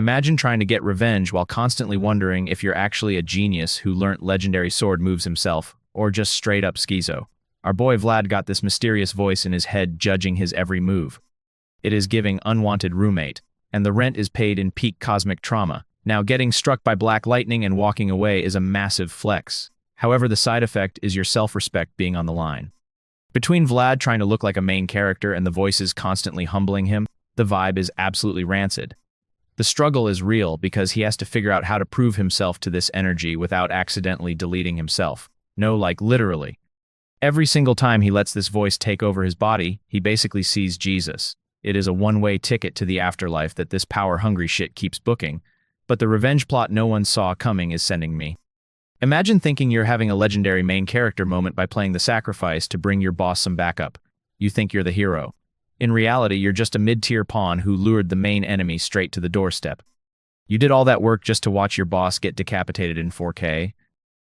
Imagine trying to get revenge while constantly wondering if you're actually a genius who learnt legendary sword moves himself, or just straight up schizo. Our boy Vlad got this mysterious voice in his head judging his every move. It is giving unwanted roommate, and the rent is paid in peak cosmic trauma. Now getting struck by black lightning and walking away is a massive flex. However, the side effect is your self-respect being on the line. Between Vlad trying to look like a main character and the voices constantly humbling him, the vibe is absolutely rancid. The struggle is real because he has to figure out how to prove himself to this energy without accidentally deleting himself. No, like literally. Every single time he lets this voice take over his body, he basically sees Jesus. It is a one-way ticket to the afterlife that this power-hungry shit keeps booking, but the revenge plot no one saw coming is sending me. Imagine thinking you're having a legendary main character moment by playing the sacrifice to bring your boss some backup. You think you're the hero. In reality, you're just a mid-tier pawn who lured the main enemy straight to the doorstep. You did all that work just to watch your boss get decapitated in 4K.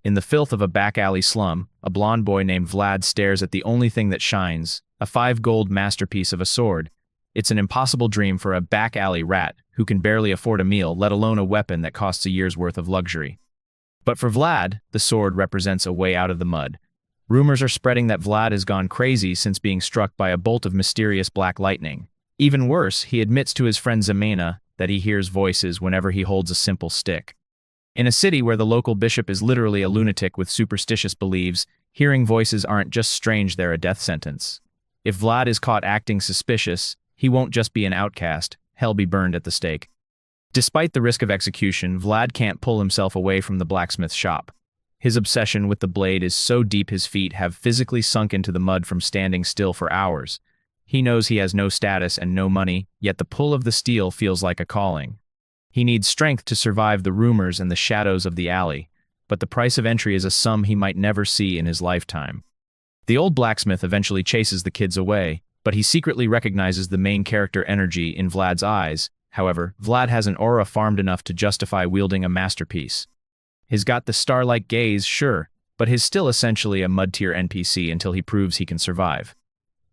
In the filth of a back-alley slum, a blonde boy named Vlad stares at the only thing that shines, a 5-gold masterpiece of a sword. It's an impossible dream for a back-alley rat who can barely afford a meal, let alone a weapon that costs a year's worth of luxury. But for Vlad, the sword represents a way out of the mud. Rumors are spreading that Vlad has gone crazy since being struck by a bolt of mysterious black lightning. Even worse, he admits to his friend Zemena that he hears voices whenever he holds a simple stick. In a city where the local bishop is literally a lunatic with superstitious beliefs, hearing voices aren't just strange, they're a death sentence. If Vlad is caught acting suspicious, he won't just be an outcast, he'll be burned at the stake. Despite the risk of execution, Vlad can't pull himself away from the blacksmith shop. His obsession with the blade is so deep his feet have physically sunk into the mud from standing still for hours. He knows he has no status and no money, yet the pull of the steel feels like a calling. He needs strength to survive the rumors and the shadows of the alley, but the price of entry is a sum he might never see in his lifetime. The old blacksmith eventually chases the kids away, but he secretly recognizes the main character energy in Vlad's eyes. However, Vlad has an aura farmed enough to justify wielding a masterpiece. He's got the star-like gaze, sure, but he's still essentially a mud-tier NPC until he proves he can survive.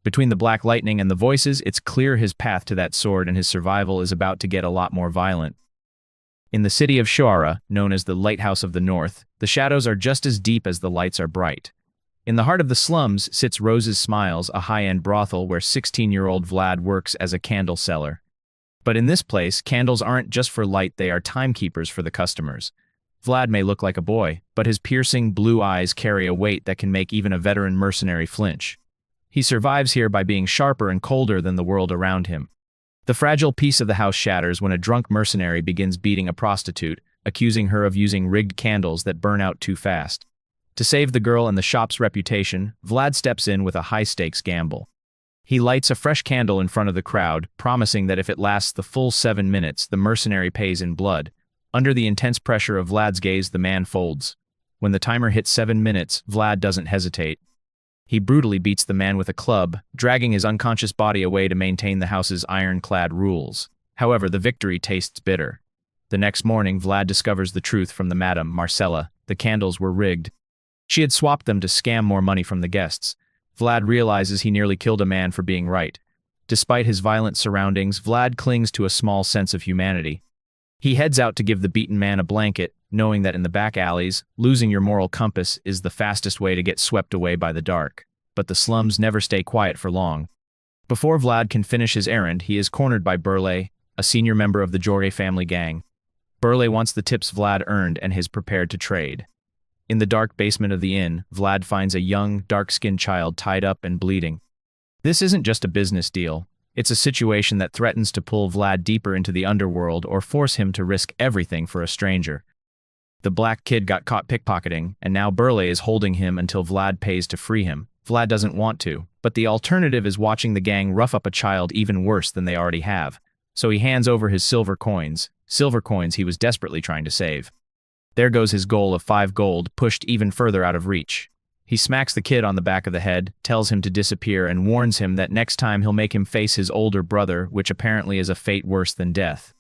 Between the black lightning and the voices, it's clear his path to that sword and his survival is about to get a lot more violent. In the city of Shuara, known as the Lighthouse of the North, the shadows are just as deep as the lights are bright. In the heart of the slums sits Rose's Smiles, a high-end brothel where 16-year-old Vlad works as a candle seller. But in this place, candles aren't just for light, they are timekeepers for the customers. Vlad may look like a boy, but his piercing blue eyes carry a weight that can make even a veteran mercenary flinch. He survives here by being sharper and colder than the world around him. The fragile peace of the house shatters when a drunk mercenary begins beating a prostitute, accusing her of using rigged candles that burn out too fast. To save the girl and the shop's reputation, Vlad steps in with a high-stakes gamble. He lights a fresh candle in front of the crowd, promising that if it lasts the full 7 minutes, the mercenary pays in blood. Under the intense pressure of Vlad's gaze, the man folds. When the timer hits 7 minutes, Vlad doesn't hesitate. He brutally beats the man with a club, dragging his unconscious body away to maintain the house's ironclad rules. However, the victory tastes bitter. The next morning, Vlad discovers the truth from the Madame Marcella. The candles were rigged. She had swapped them to scam more money from the guests. Vlad realizes he nearly killed a man for being right. Despite his violent surroundings, Vlad clings to a small sense of humanity. He heads out to give the beaten man a blanket, knowing that in the back alleys, losing your moral compass is the fastest way to get swept away by the dark. But the slums never stay quiet for long. Before Vlad can finish his errand, he is cornered by Burle, a senior member of the Jorge family gang. Burle wants the tips Vlad earned and is prepared to trade. In the dark basement of the inn, Vlad finds a young, dark-skinned child tied up and bleeding. This isn't just a business deal. It's a situation that threatens to pull Vlad deeper into the underworld or force him to risk everything for a stranger. The black kid got caught pickpocketing, and now Burle is holding him until Vlad pays to free him. Vlad doesn't want to, but the alternative is watching the gang rough up a child even worse than they already have. So he hands over his silver coins he was desperately trying to save. There goes his goal of 5 gold, pushed even further out of reach. He smacks the kid on the back of the head, tells him to disappear, and warns him that next time he'll make him face his older brother, which apparently is a fate worse than death.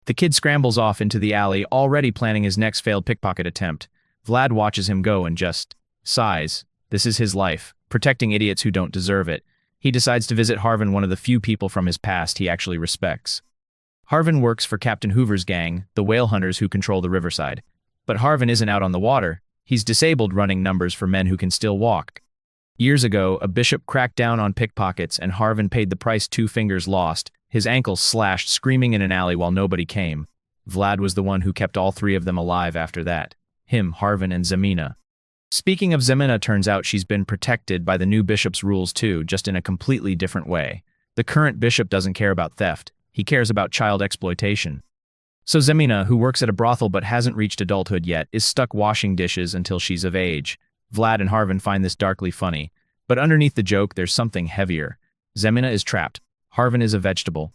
The kid scrambles off into the alley, already planning his next failed pickpocket attempt. Vlad watches him go and just sighs. This is his life, protecting idiots who don't deserve it. He decides to visit Harvin, one of the few people from his past he actually respects. Harvin works for Captain Hoover's gang, the whale hunters who control the riverside. But Harvin isn't out on the water. He's disabled running numbers for men who can still walk. Years ago, a bishop cracked down on pickpockets and Harvin paid the price. 2 fingers lost, his ankles slashed, screaming in an alley while nobody came. Vlad was the one who kept all 3 of them alive after that. Him, Harvin, and Zemina. Speaking of Zemina, turns out she's been protected by the new bishop's rules too, just in a completely different way. The current bishop doesn't care about theft. He cares about child exploitation. So Zemina, who works at a brothel but hasn't reached adulthood yet, is stuck washing dishes until she's of age. Vlad and Harvin find this darkly funny. But underneath the joke, there's something heavier. Zemina is trapped. Harvin is a vegetable.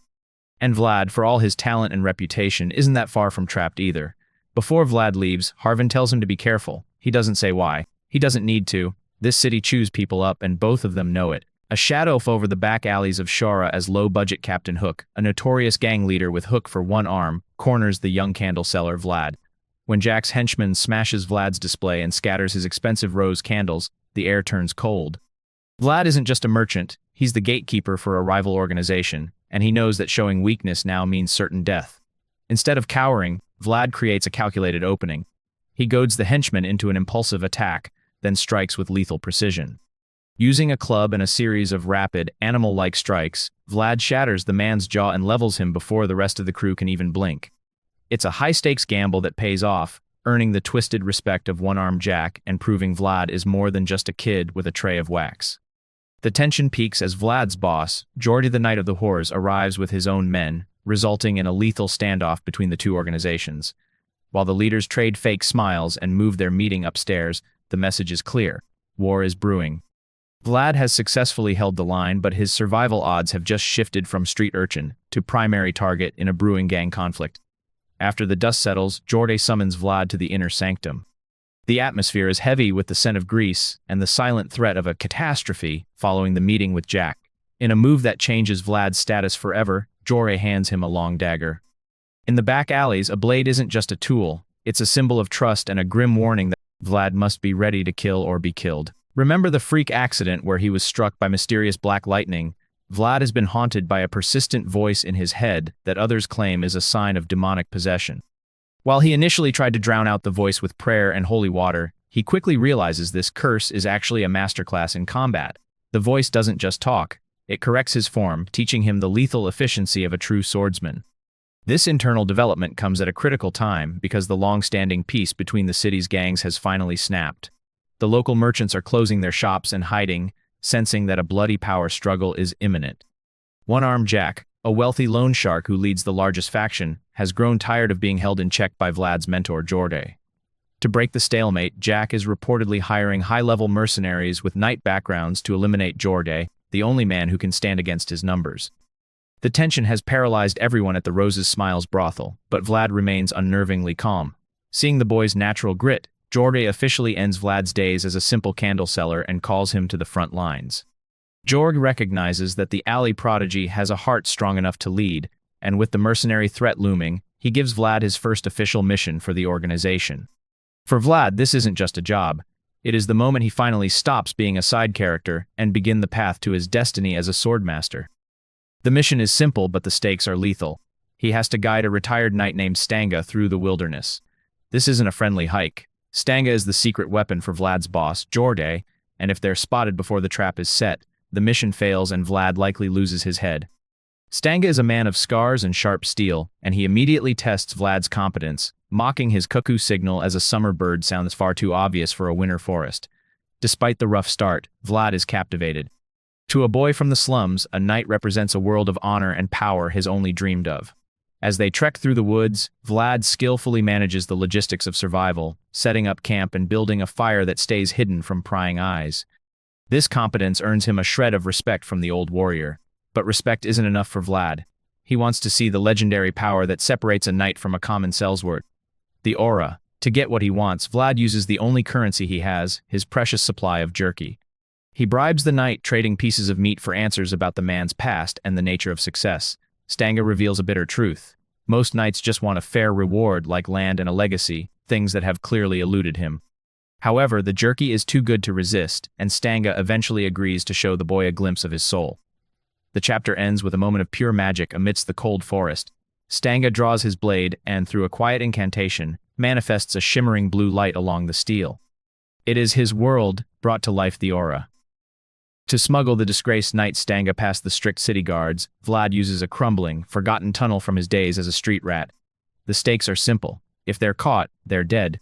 And Vlad, for all his talent and reputation, isn't that far from trapped either. Before Vlad leaves, Harvin tells him to be careful. He doesn't say why. He doesn't need to. This city chews people up and both of them know it. A shadow over the back alleys of Shara as low-budget Captain Hook, a notorious gang leader with Hook for one arm, corners the young candle seller Vlad. When Jack's henchman smashes Vlad's display and scatters his expensive rose candles, the air turns cold. Vlad isn't just a merchant, he's the gatekeeper for a rival organization, and he knows that showing weakness now means certain death. Instead of cowering, Vlad creates a calculated opening. He goads the henchman into an impulsive attack, then strikes with lethal precision. Using a club and a series of rapid, animal-like strikes, Vlad shatters the man's jaw and levels him before the rest of the crew can even blink. It's a high-stakes gamble that pays off, earning the twisted respect of one-armed Jack and proving Vlad is more than just a kid with a tray of wax. The tension peaks as Vlad's boss, Jordy the Knight of the Whores, arrives with his own men, resulting in a lethal standoff between the two organizations. While the leaders trade fake smiles and move their meeting upstairs, the message is clear. War is brewing. Vlad has successfully held the line, but his survival odds have just shifted from street urchin to primary target in a brewing gang conflict. After the dust settles, Jordy summons Vlad to the inner sanctum. The atmosphere is heavy with the scent of grease and the silent threat of a catastrophe following the meeting with Jack. In a move that changes Vlad's status forever, Jordy hands him a long dagger. In the back alleys, a blade isn't just a tool, it's a symbol of trust and a grim warning that Vlad must be ready to kill or be killed. Remember the freak accident where he was struck by mysterious black lightning? Vlad has been haunted by a persistent voice in his head that others claim is a sign of demonic possession. While he initially tried to drown out the voice with prayer and holy water, he quickly realizes this curse is actually a masterclass in combat. The voice doesn't just talk, it corrects his form, teaching him the lethal efficiency of a true swordsman. This internal development comes at a critical time because the long-standing peace between the city's gangs has finally snapped. The local merchants are closing their shops and hiding, sensing that a bloody power struggle is imminent. One-armed Jack, a wealthy loan shark who leads the largest faction, has grown tired of being held in check by Vlad's mentor Jordy. To break the stalemate, Jack is reportedly hiring high-level mercenaries with knight backgrounds to eliminate Jordy, the only man who can stand against his numbers. The tension has paralyzed everyone at the Roses Smiles brothel, but Vlad remains unnervingly calm. Seeing the boy's natural grit, Jordy officially ends Vlad's days as a simple candle seller and calls him to the front lines. Jorg recognizes that the alley prodigy has a heart strong enough to lead, and with the mercenary threat looming, he gives Vlad his first official mission for the organization. For Vlad, this isn't just a job. It is the moment he finally stops being a side character and begins the path to his destiny as a swordmaster. The mission is simple, but the stakes are lethal. He has to guide a retired knight named Stanga through the wilderness. This isn't a friendly hike. Stanga is the secret weapon for Vlad's boss, Jordy, and if they're spotted before the trap is set, the mission fails and Vlad likely loses his head. Stanga is a man of scars and sharp steel, and he immediately tests Vlad's competence, mocking his cuckoo signal as a summer bird sounds far too obvious for a winter forest. Despite the rough start, Vlad is captivated. To a boy from the slums, a knight represents a world of honor and power he's only dreamed of. As they trek through the woods, Vlad skillfully manages the logistics of survival, setting up camp and building a fire that stays hidden from prying eyes. This competence earns him a shred of respect from the old warrior. But respect isn't enough for Vlad. He wants to see the legendary power that separates a knight from a common sellsword. The aura. To get what he wants, Vlad uses the only currency he has, his precious supply of jerky. He bribes the knight, trading pieces of meat for answers about the man's past and the nature of success. Stanga reveals a bitter truth. Most knights just want a fair reward like land and a legacy, things that have clearly eluded him. However, the jerky is too good to resist, and Stanga eventually agrees to show the boy a glimpse of his soul. The chapter ends with a moment of pure magic amidst the cold forest. Stanga draws his blade and, through a quiet incantation, manifests a shimmering blue light along the steel. It is his world, brought to life the aura. To smuggle the disgraced knight Stanga past the strict city guards, Vlad uses a crumbling, forgotten tunnel from his days as a street rat. The stakes are simple. If they're caught, they're dead.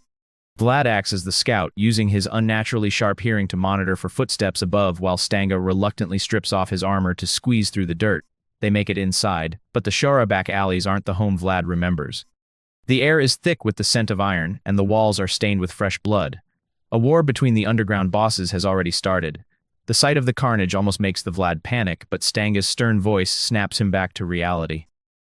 Vlad acts as the scout, using his unnaturally sharp hearing to monitor for footsteps above while Stanga reluctantly strips off his armor to squeeze through the dirt. They make it inside, but the Shora back alleys aren't the home Vlad remembers. The air is thick with the scent of iron, and the walls are stained with fresh blood. A war between the underground bosses has already started. The sight of the carnage almost makes the Vlad panic, but Stanga's stern voice snaps him back to reality.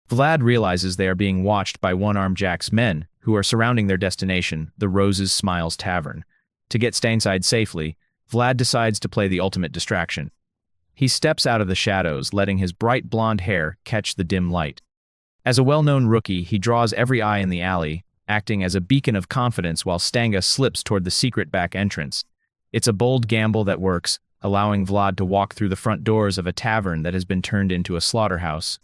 Vlad realizes they are being watched by one-armed Jack's men, who are surrounding their destination, the Roses Smiles Tavern. To get Stainside safely, Vlad decides to play the ultimate distraction. He steps out of the shadows, letting his bright blonde hair catch the dim light. As a well-known rookie, he draws every eye in the alley, acting as a beacon of confidence while Stanga slips toward the secret back entrance. It's a bold gamble that works, allowing Vlad to walk through the front doors of a tavern that has been turned into a slaughterhouse.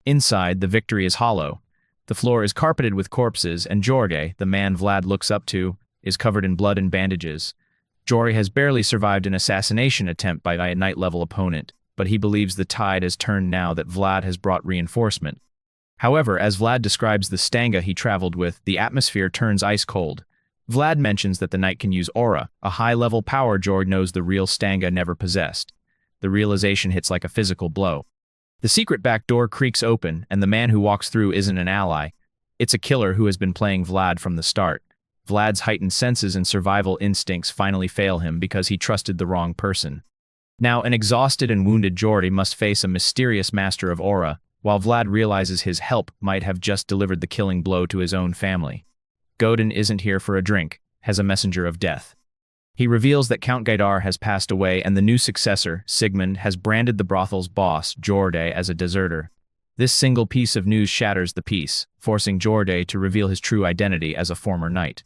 Inside, the victory is hollow. The floor is carpeted with corpses, and Jorge, the man Vlad looks up to, is covered in blood and bandages. Jorge has barely survived an assassination attempt by a knight-level opponent, but he believes the tide has turned now that Vlad has brought reinforcement. However, as Vlad describes the Stanga he traveled with, the atmosphere turns ice cold. Vlad mentions that the knight can use aura, a high-level power Jorge knows the real Stanga never possessed. The realization hits like a physical blow. The secret back door creaks open, and the man who walks through isn't an ally. It's a killer who has been playing Vlad from the start. Vlad's heightened senses and survival instincts finally fail him because he trusted the wrong person. Now, an exhausted and wounded Jordi must face a mysterious master of aura, while Vlad realizes his help might have just delivered the killing blow to his own family. Godin isn't here for a drink, has a messenger of death. He reveals that Count Gaidar has passed away and the new successor, Sigmund, has branded the brothel's boss, Jordi, as a deserter. This single piece of news shatters the peace, forcing Jordi to reveal his true identity as a former knight.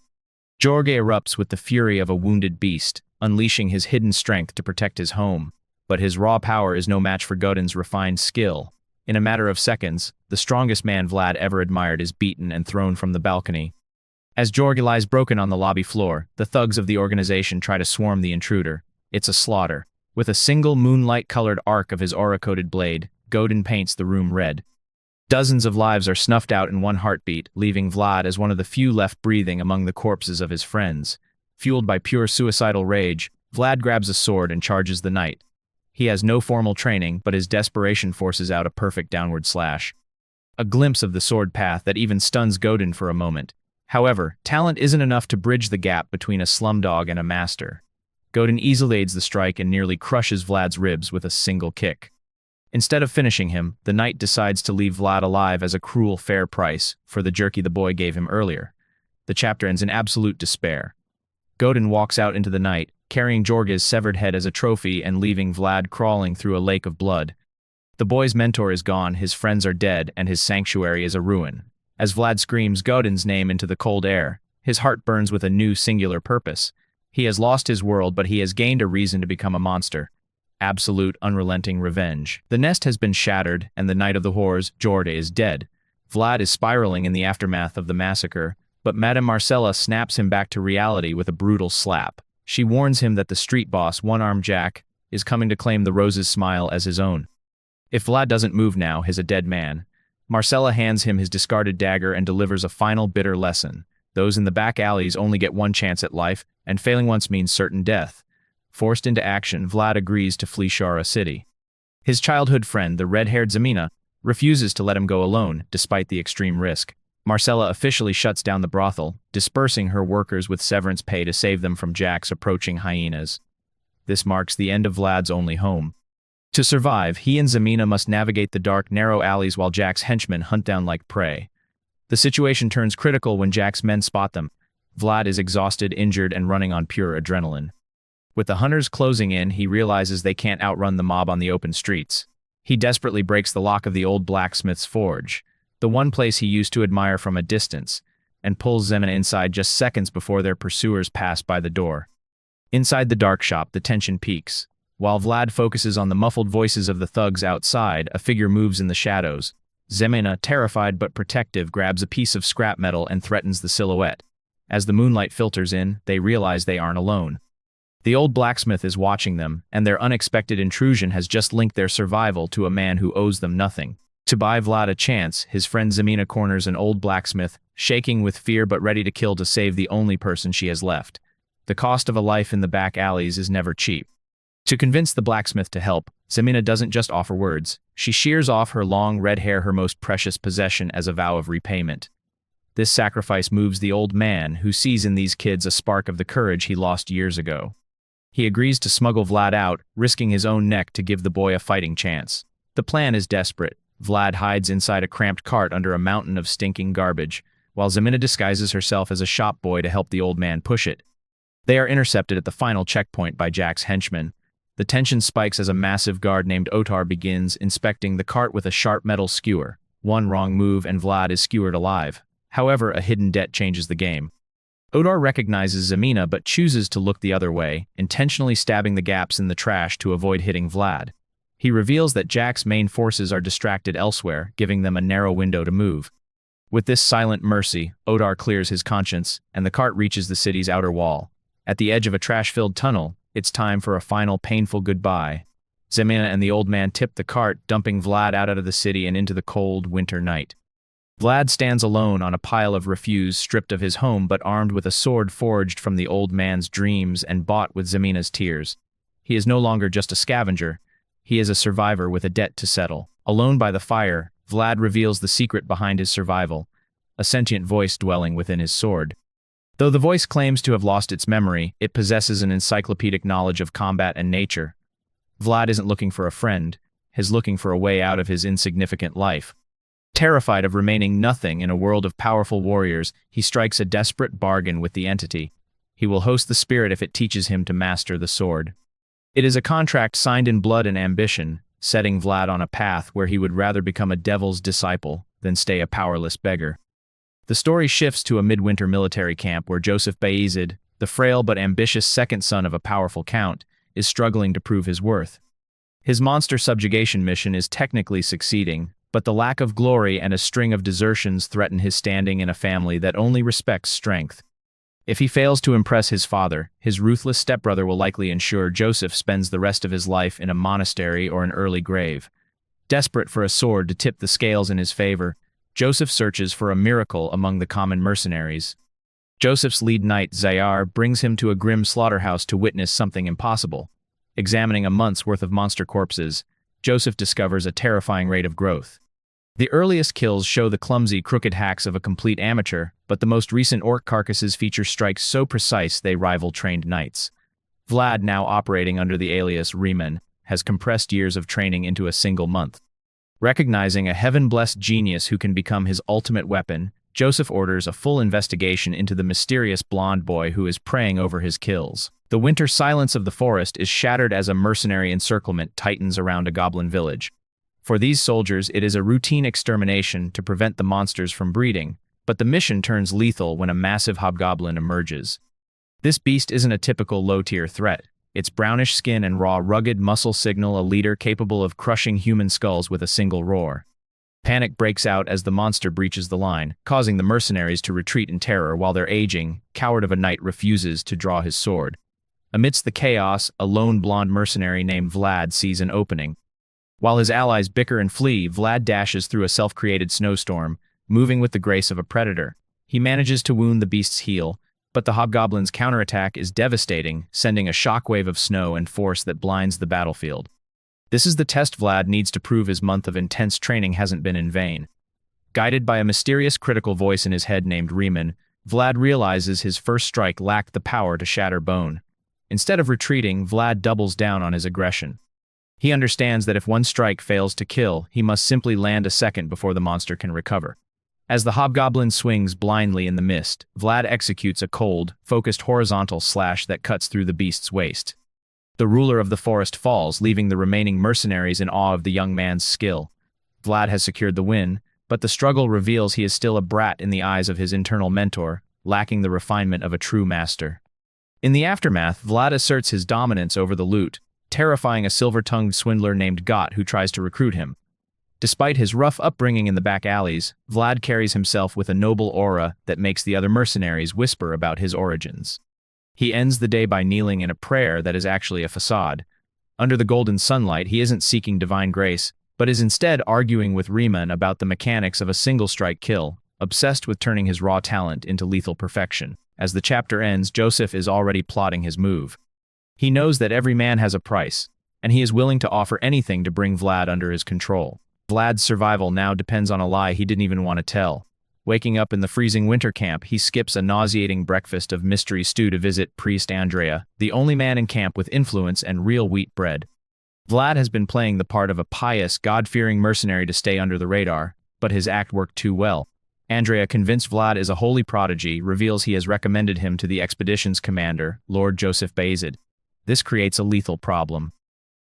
Jorge erupts with the fury of a wounded beast, unleashing his hidden strength to protect his home. But his raw power is no match for Godin's refined skill. In a matter of seconds, the strongest man Vlad ever admired is beaten and thrown from the balcony. As Jorge lies broken on the lobby floor, the thugs of the organization try to swarm the intruder. It's a slaughter. With a single moonlight-colored arc of his aura-coated blade, Godin paints the room red. Dozens of lives are snuffed out in one heartbeat, leaving Vlad as one of the few left breathing among the corpses of his friends. Fueled by pure suicidal rage, Vlad grabs a sword and charges the knight. He has no formal training, but his desperation forces out a perfect downward slash. A glimpse of the sword path that even stuns Godin for a moment. However, talent isn't enough to bridge the gap between a slumdog and a master. Godin easily aids the strike and nearly crushes Vlad's ribs with a single kick. Instead of finishing him, the knight decides to leave Vlad alive as a cruel fair price for the jerky the boy gave him earlier. The chapter ends in absolute despair. Godin walks out into the night, carrying Jorge's severed head as a trophy and leaving Vlad crawling through a lake of blood. The boy's mentor is gone, his friends are dead, and his sanctuary is a ruin. As Vlad screams Godin's name into the cold air, his heart burns with a new singular purpose. He has lost his world, but he has gained a reason to become a monster. Absolute, unrelenting revenge. The nest has been shattered, and the Knight of the Whores, Jorge, is dead. Vlad is spiraling in the aftermath of the massacre, but Madame Marcella snaps him back to reality with a brutal slap. She warns him that the street boss, One-Armed Jack, is coming to claim the Rose's Smile as his own. If Vlad doesn't move now, he's a dead man. Marcella hands him his discarded dagger and delivers a final bitter lesson. Those in the back alleys only get one chance at life, and failing once means certain death. Forced into action, Vlad agrees to flee Shara City. His childhood friend, the red-haired Zamina, refuses to let him go alone, despite the extreme risk. Marcella officially shuts down the brothel, dispersing her workers with severance pay to save them from Jack's approaching hyenas. This marks the end of Vlad's only home. To survive, he and Zamina must navigate the dark, narrow alleys while Jack's henchmen hunt down like prey. The situation turns critical when Jack's men spot them. Vlad is exhausted, injured, and running on pure adrenaline. With the hunters closing in, he realizes they can't outrun the mob on the open streets. He desperately breaks the lock of the old blacksmith's forge, the one place he used to admire from a distance, and pulls Zamina inside just seconds before their pursuers pass by the door. Inside the dark shop, the tension peaks. While Vlad focuses on the muffled voices of the thugs outside, a figure moves in the shadows. Zemina, terrified but protective, grabs a piece of scrap metal and threatens the silhouette. As the moonlight filters in, they realize they aren't alone. The old blacksmith is watching them, and their unexpected intrusion has just linked their survival to a man who owes them nothing. To buy Vlad a chance, his friend Zemina corners an old blacksmith, shaking with fear but ready to kill to save the only person she has left. The cost of a life in the back alleys is never cheap. To convince the blacksmith to help, Zemina doesn't just offer words. She shears off her long red hair, her most precious possession, as a vow of repayment. This sacrifice moves the old man, who sees in these kids a spark of the courage he lost years ago. He agrees to smuggle Vlad out, risking his own neck to give the boy a fighting chance. The plan is desperate. Vlad hides inside a cramped cart under a mountain of stinking garbage, while Zemina disguises herself as a shop boy to help the old man push it. They are intercepted at the final checkpoint by Jack's henchmen. The tension spikes as a massive guard named Otar begins inspecting the cart with a sharp metal skewer. One wrong move and Vlad is skewered alive. However, a hidden debt changes the game. Otar recognizes Zemina but chooses to look the other way, intentionally stabbing the gaps in the trash to avoid hitting Vlad. He reveals that Jack's main forces are distracted elsewhere, giving them a narrow window to move. With this silent mercy, Otar clears his conscience, and the cart reaches the city's outer wall. At the edge of a trash-filled tunnel, it's time for a final painful goodbye. Zemina and the old man tip the cart, dumping Vlad out of the city and into the cold winter night. Vlad stands alone on a pile of refuse, stripped of his home but armed with a sword forged from the old man's dreams and bought with Zemina's tears. He is no longer just a scavenger. He is a survivor with a debt to settle. Alone by the fire, Vlad reveals the secret behind his survival, a sentient voice dwelling within his sword. Though the voice claims to have lost its memory, it possesses an encyclopedic knowledge of combat and nature. Vlad isn't looking for a friend, he's looking for a way out of his insignificant life. Terrified of remaining nothing in a world of powerful warriors, he strikes a desperate bargain with the entity. He will host the spirit if it teaches him to master the sword. It is a contract signed in blood and ambition, setting Vlad on a path where he would rather become a devil's disciple than stay a powerless beggar. The story shifts to a midwinter military camp where Joseph Bayezid, the frail but ambitious second son of a powerful count, is struggling to prove his worth. His monster subjugation mission is technically succeeding, but the lack of glory and a string of desertions threaten his standing in a family that only respects strength. If he fails to impress his father, his ruthless stepbrother will likely ensure Joseph spends the rest of his life in a monastery or an early grave. Desperate for a sword to tip the scales in his favor, Joseph searches for a miracle among the common mercenaries. Joseph's lead knight, Zayar, brings him to a grim slaughterhouse to witness something impossible. Examining a month's worth of monster corpses, Joseph discovers a terrifying rate of growth. The earliest kills show the clumsy, crooked hacks of a complete amateur, but the most recent orc carcasses feature strikes so precise they rival trained knights. Vlad, now operating under the alias Riemann, has compressed years of training into a single month. Recognizing a heaven-blessed genius who can become his ultimate weapon, Joseph orders a full investigation into the mysterious blonde boy who is preying over his kills. The winter silence of the forest is shattered as a mercenary encirclement tightens around a goblin village. For these soldiers, it is a routine extermination to prevent the monsters from breeding, but the mission turns lethal when a massive hobgoblin emerges. This beast isn't a typical low-tier threat. Its brownish skin and raw, rugged muscle signal a leader capable of crushing human skulls with a single roar. Panic breaks out as the monster breaches the line, causing the mercenaries to retreat in terror while their aging, coward of a knight refuses to draw his sword. Amidst the chaos, a lone blonde mercenary named Vlad sees an opening. While his allies bicker and flee, Vlad dashes through a self-created snowstorm, moving with the grace of a predator. He manages to wound the beast's heel, but the hobgoblin's counterattack is devastating, sending a shockwave of snow and force that blinds the battlefield. This is the test Vlad needs to prove his month of intense training hasn't been in vain. Guided by a mysterious critical voice in his head named Riemann, Vlad realizes his first strike lacked the power to shatter bone. Instead of retreating, Vlad doubles down on his aggression. He understands that if one strike fails to kill, he must simply land a second before the monster can recover. As the hobgoblin swings blindly in the mist, Vlad executes a cold, focused horizontal slash that cuts through the beast's waist. The ruler of the forest falls, leaving the remaining mercenaries in awe of the young man's skill. Vlad has secured the win, but the struggle reveals he is still a brat in the eyes of his internal mentor, lacking the refinement of a true master. In the aftermath, Vlad asserts his dominance over the loot, terrifying a silver-tongued swindler named Got who tries to recruit him. Despite his rough upbringing in the back alleys, Vlad carries himself with a noble aura that makes the other mercenaries whisper about his origins. He ends the day by kneeling in a prayer that is actually a facade. Under the golden sunlight, he isn't seeking divine grace, but is instead arguing with Riemann about the mechanics of a single-strike kill, obsessed with turning his raw talent into lethal perfection. As the chapter ends, Joseph is already plotting his move. He knows that every man has a price, and he is willing to offer anything to bring Vlad under his control. Vlad's survival now depends on a lie he didn't even want to tell. Waking up in the freezing winter camp, he skips a nauseating breakfast of mystery stew to visit Priest Andrea, the only man in camp with influence and real wheat bread. Vlad has been playing the part of a pious, God-fearing mercenary to stay under the radar, but his act worked too well. Andrea, convinced Vlad is a holy prodigy, reveals he has recommended him to the expedition's commander, Lord Joseph Bayezid. This creates a lethal problem.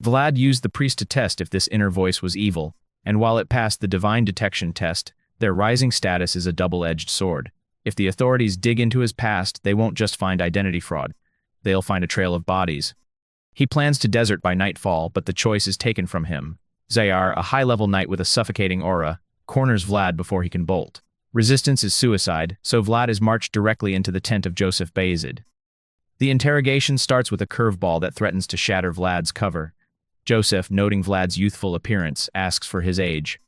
Vlad used the priest to test if this inner voice was evil, and while it passed the divine detection test, their rising status is a double-edged sword. If the authorities dig into his past, they won't just find identity fraud. They'll find a trail of bodies. He plans to desert by nightfall, but the choice is taken from him. Zayar, a high-level knight with a suffocating aura, corners Vlad before he can bolt. Resistance is suicide, so Vlad is marched directly into the tent of Joseph Bayezid. The interrogation starts with a curveball that threatens to shatter Vlad's cover. Joseph, noting Vlad's youthful appearance, asks for his age.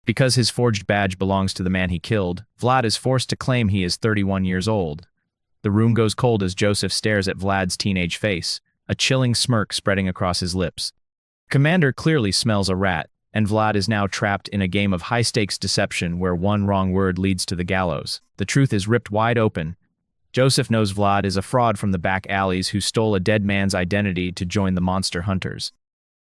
Because his forged badge belongs to the man he killed, Vlad is forced to claim he is 31 years old. The room goes cold as Joseph stares at Vlad's teenage face, a chilling smirk spreading across his lips. Commander clearly smells a rat, and Vlad is now trapped in a game of high-stakes deception where one wrong word leads to the gallows. The truth is ripped wide open. Joseph knows Vlad is a fraud from the back alleys who stole a dead man's identity to join the monster hunters.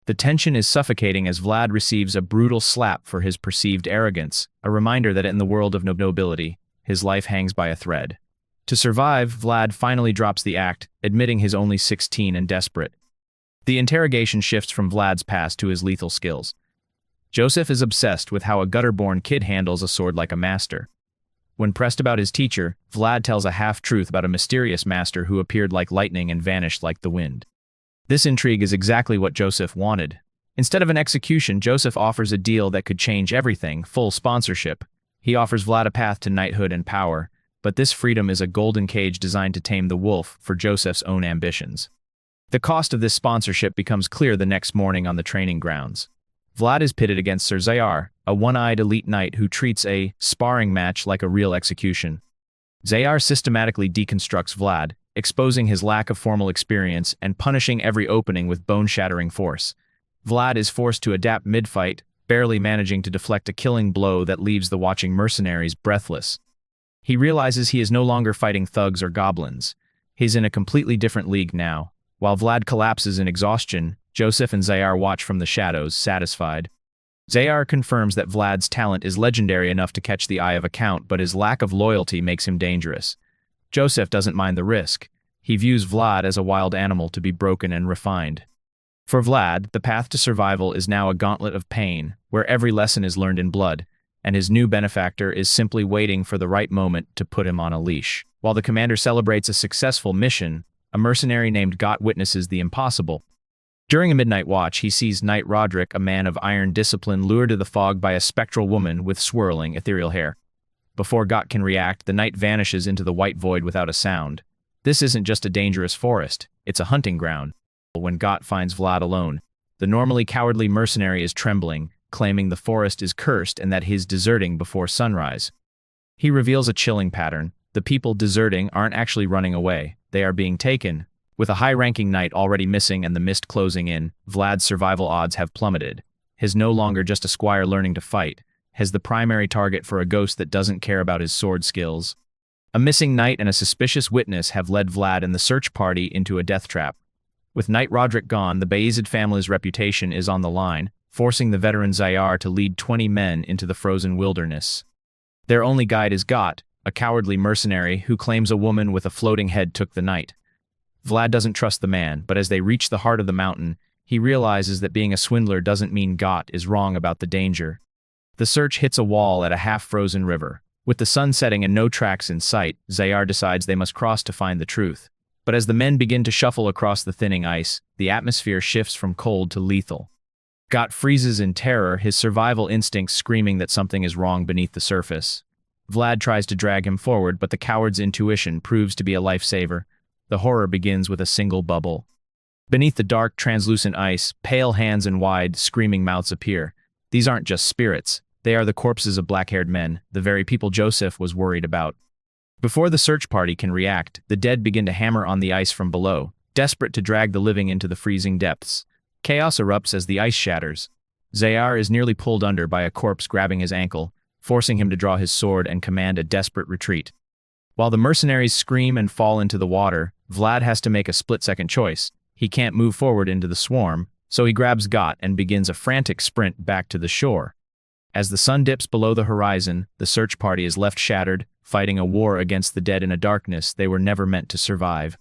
The tension is suffocating as Vlad receives a brutal slap for his perceived arrogance, a reminder that in the world of nobility, his life hangs by a thread. To survive, Vlad finally drops the act, admitting he's only 16 and desperate. The interrogation shifts from Vlad's past to his lethal skills. Joseph is obsessed with how a gutter-born kid handles a sword like a master. When pressed about his teacher, Vlad tells a half-truth about a mysterious master who appeared like lightning and vanished like the wind. This intrigue is exactly what Joseph wanted. Instead of an execution, Joseph offers a deal that could change everything, full sponsorship. He offers Vlad a path to knighthood and power, but this freedom is a golden cage designed to tame the wolf for Joseph's own ambitions. The cost of this sponsorship becomes clear the next morning on the training grounds. Vlad is pitted against Sir Zayar, a one-eyed elite knight who treats a sparring match like a real execution. Zayar systematically deconstructs Vlad, exposing his lack of formal experience and punishing every opening with bone-shattering force. Vlad is forced to adapt mid-fight, barely managing to deflect a killing blow that leaves the watching mercenaries breathless. He realizes he is no longer fighting thugs or goblins. He's in a completely different league now. While Vlad collapses in exhaustion, Joseph and Zayar watch from the shadows, satisfied. Zayar confirms that Vlad's talent is legendary enough to catch the eye of a count, but his lack of loyalty makes him dangerous. Joseph doesn't mind the risk. He views Vlad as a wild animal to be broken and refined. For Vlad, the path to survival is now a gauntlet of pain, where every lesson is learned in blood, and his new benefactor is simply waiting for the right moment to put him on a leash. While the commander celebrates a successful mission, a mercenary named Gott witnesses the impossible. During a midnight watch, he sees Knight Roderick, a man of iron discipline, lured to the fog by a spectral woman with swirling, ethereal hair. Before Gott can react, the knight vanishes into the white void without a sound. This isn't just a dangerous forest, it's a hunting ground. When Gott finds Vlad alone, the normally cowardly mercenary is trembling, claiming the forest is cursed and that he's deserting before sunrise. He reveals a chilling pattern. The people deserting aren't actually running away, they are being taken. With a high-ranking knight already missing and the mist closing in, Vlad's survival odds have plummeted. He's no longer just a squire learning to fight. He's the primary target for a ghost that doesn't care about his sword skills. A missing knight and a suspicious witness have led Vlad and the search party into a death trap. With Knight Roderick gone, the Bayezid family's reputation is on the line, forcing the veteran Zayar to lead 20 men into the frozen wilderness. Their only guide is Gott, a cowardly mercenary who claims a woman with a floating head took the knight. Vlad doesn't trust the man, but as they reach the heart of the mountain, he realizes that being a swindler doesn't mean Gott is wrong about the danger. The search hits a wall at a half-frozen river. With the sun setting and no tracks in sight, Zayar decides they must cross to find the truth. But as the men begin to shuffle across the thinning ice, the atmosphere shifts from cold to lethal. Got freezes in terror, his survival instincts screaming that something is wrong beneath the surface. Vlad tries to drag him forward, but the coward's intuition proves to be a lifesaver. The horror begins with a single bubble. Beneath the dark, translucent ice, pale hands and wide, screaming mouths appear. These aren't just spirits. They are the corpses of black-haired men, the very people Joseph was worried about. Before the search party can react, the dead begin to hammer on the ice from below, desperate to drag the living into the freezing depths. Chaos erupts as the ice shatters. Zayar is nearly pulled under by a corpse grabbing his ankle, forcing him to draw his sword and command a desperate retreat. While the mercenaries scream and fall into the water, Vlad has to make a split-second choice. He can't move forward into the swarm, so he grabs Got and begins a frantic sprint back to the shore. As the sun dips below the horizon, the search party is left shattered, fighting a war against the dead in a darkness they were never meant to survive.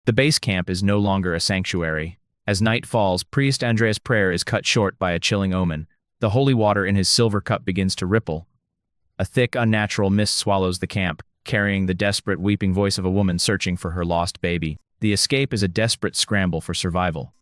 The base camp is no longer a sanctuary. As night falls, Priest Andreas' prayer is cut short by a chilling omen. The holy water in his silver cup begins to ripple. A thick, unnatural mist swallows the camp, carrying the desperate, weeping voice of a woman searching for her lost baby. The escape is a desperate scramble for survival.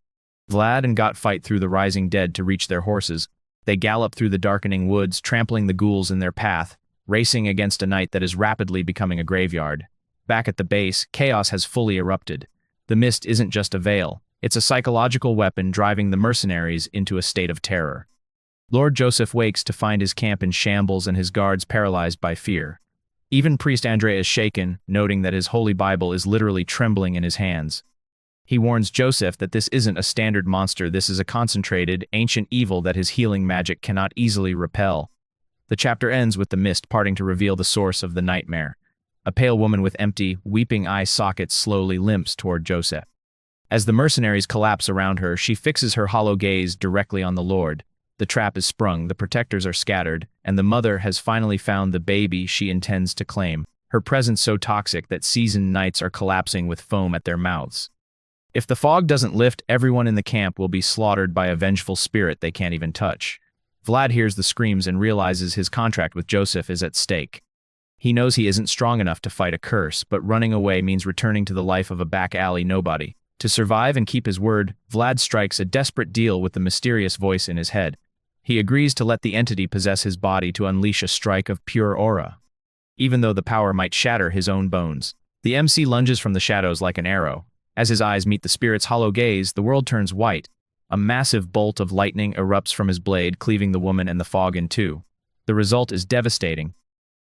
Vlad and Got fight through the rising dead to reach their horses. They gallop through the darkening woods, trampling the ghouls in their path, racing against a night that is rapidly becoming a graveyard. Back at the base, chaos has fully erupted. The mist isn't just a veil. It's a psychological weapon driving the mercenaries into a state of terror. Lord Joseph wakes to find his camp in shambles and his guards paralyzed by fear. Even Priest Andrea is shaken, noting that his holy Bible is literally trembling in his hands. He warns Joseph that this isn't a standard monster, this is a concentrated, ancient evil that his healing magic cannot easily repel. The chapter ends with the mist parting to reveal the source of the nightmare. A pale woman with empty, weeping eye sockets slowly limps toward Joseph. As the mercenaries collapse around her, she fixes her hollow gaze directly on the Lord. The trap is sprung, the protectors are scattered, and the mother has finally found the baby she intends to claim, her presence so toxic that seasoned knights are collapsing with foam at their mouths. If the fog doesn't lift, everyone in the camp will be slaughtered by a vengeful spirit they can't even touch. Vlad hears the screams and realizes his contract with Joseph is at stake. He knows he isn't strong enough to fight a curse, but running away means returning to the life of a back-alley nobody. To survive and keep his word, Vlad strikes a desperate deal with the mysterious voice in his head. He agrees to let the entity possess his body to unleash a strike of pure aura. Even though the power might shatter his own bones. The MC lunges from the shadows like an arrow. As his eyes meet the spirit's hollow gaze, the world turns white. A massive bolt of lightning erupts from his blade, cleaving the woman and the fog in two. The result is devastating.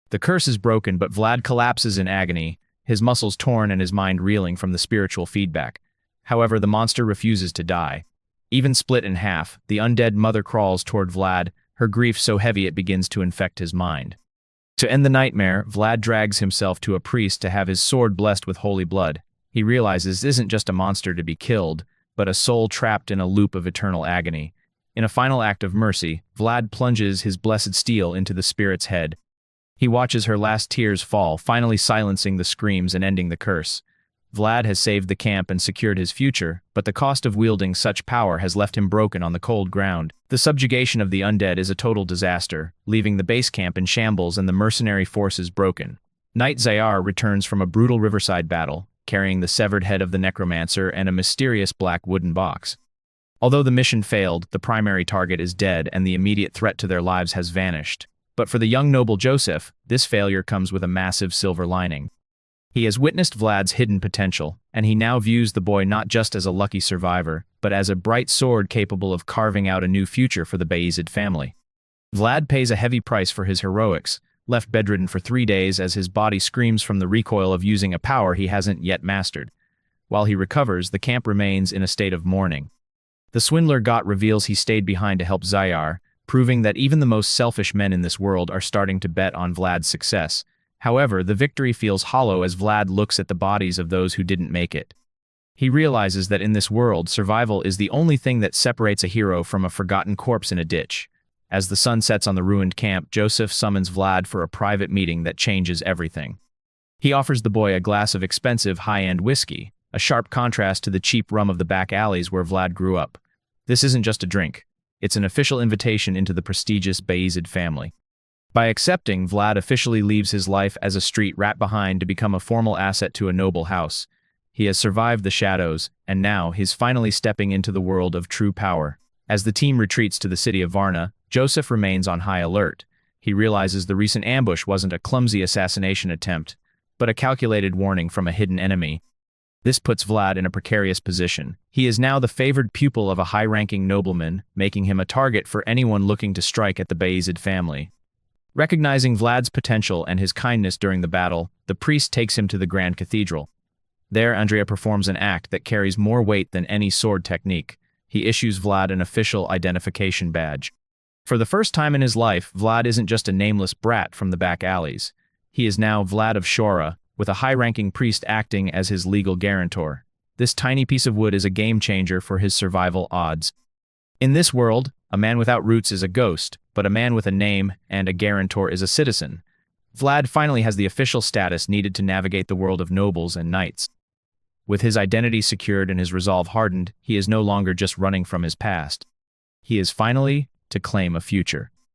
The curse is broken, but Vlad collapses in agony, his muscles torn and his mind reeling from the spiritual feedback. However, the monster refuses to die. Even split in half, the undead mother crawls toward Vlad, her grief so heavy it begins to infect his mind. To end the nightmare, Vlad drags himself to a priest to have his sword blessed with holy blood. He realizes this isn't just a monster to be killed, but a soul trapped in a loop of eternal agony. In a final act of mercy, Vlad plunges his blessed steel into the spirit's head. He watches her last tears fall, finally silencing the screams and ending the curse. Vlad has saved the camp and secured his future, but the cost of wielding such power has left him broken on the cold ground. The subjugation of the undead is a total disaster, leaving the base camp in shambles and the mercenary forces broken. Knight Zayar returns from a brutal riverside battle, carrying the severed head of the necromancer and a mysterious black wooden box. Although the mission failed, the primary target is dead and the immediate threat to their lives has vanished. But for the young noble Joseph, this failure comes with a massive silver lining. He has witnessed Vlad's hidden potential, and he now views the boy not just as a lucky survivor, but as a bright sword capable of carving out a new future for the Bayezid family. Vlad pays a heavy price for his heroics, left bedridden for 3 days as his body screams from the recoil of using a power he hasn't yet mastered. While he recovers, the camp remains in a state of mourning. The swindler Got reveals he stayed behind to help Zayar, proving that even the most selfish men in this world are starting to bet on Vlad's success. However, the victory feels hollow as Vlad looks at the bodies of those who didn't make it. He realizes that in this world, survival is the only thing that separates a hero from a forgotten corpse in a ditch. As the sun sets on the ruined camp, Joseph summons Vlad for a private meeting that changes everything. He offers the boy a glass of expensive, high-end whiskey, a sharp contrast to the cheap rum of the back alleys where Vlad grew up. This isn't just a drink. It's an official invitation into the prestigious Bayezid family. By accepting, Vlad officially leaves his life as a street rat behind to become a formal asset to a noble house. He has survived the shadows, and now he's finally stepping into the world of true power. As the team retreats to the city of Varna, Joseph remains on high alert. He realizes the recent ambush wasn't a clumsy assassination attempt, but a calculated warning from a hidden enemy. This puts Vlad in a precarious position. He is now the favored pupil of a high-ranking nobleman, making him a target for anyone looking to strike at the Bayezid family. Recognizing Vlad's potential and his kindness during the battle, the priest takes him to the Grand Cathedral. There, Andrea performs an act that carries more weight than any sword technique. He issues Vlad an official identification badge. For the first time in his life, Vlad isn't just a nameless brat from the back alleys. He is now Vlad of Shora, with a high-ranking priest acting as his legal guarantor. This tiny piece of wood is a game-changer for his survival odds. In this world, a man without roots is a ghost, but a man with a name and a guarantor is a citizen. Vlad finally has the official status needed to navigate the world of nobles and knights. With his identity secured and his resolve hardened, he is no longer just running from his past. He is finally to claim a future.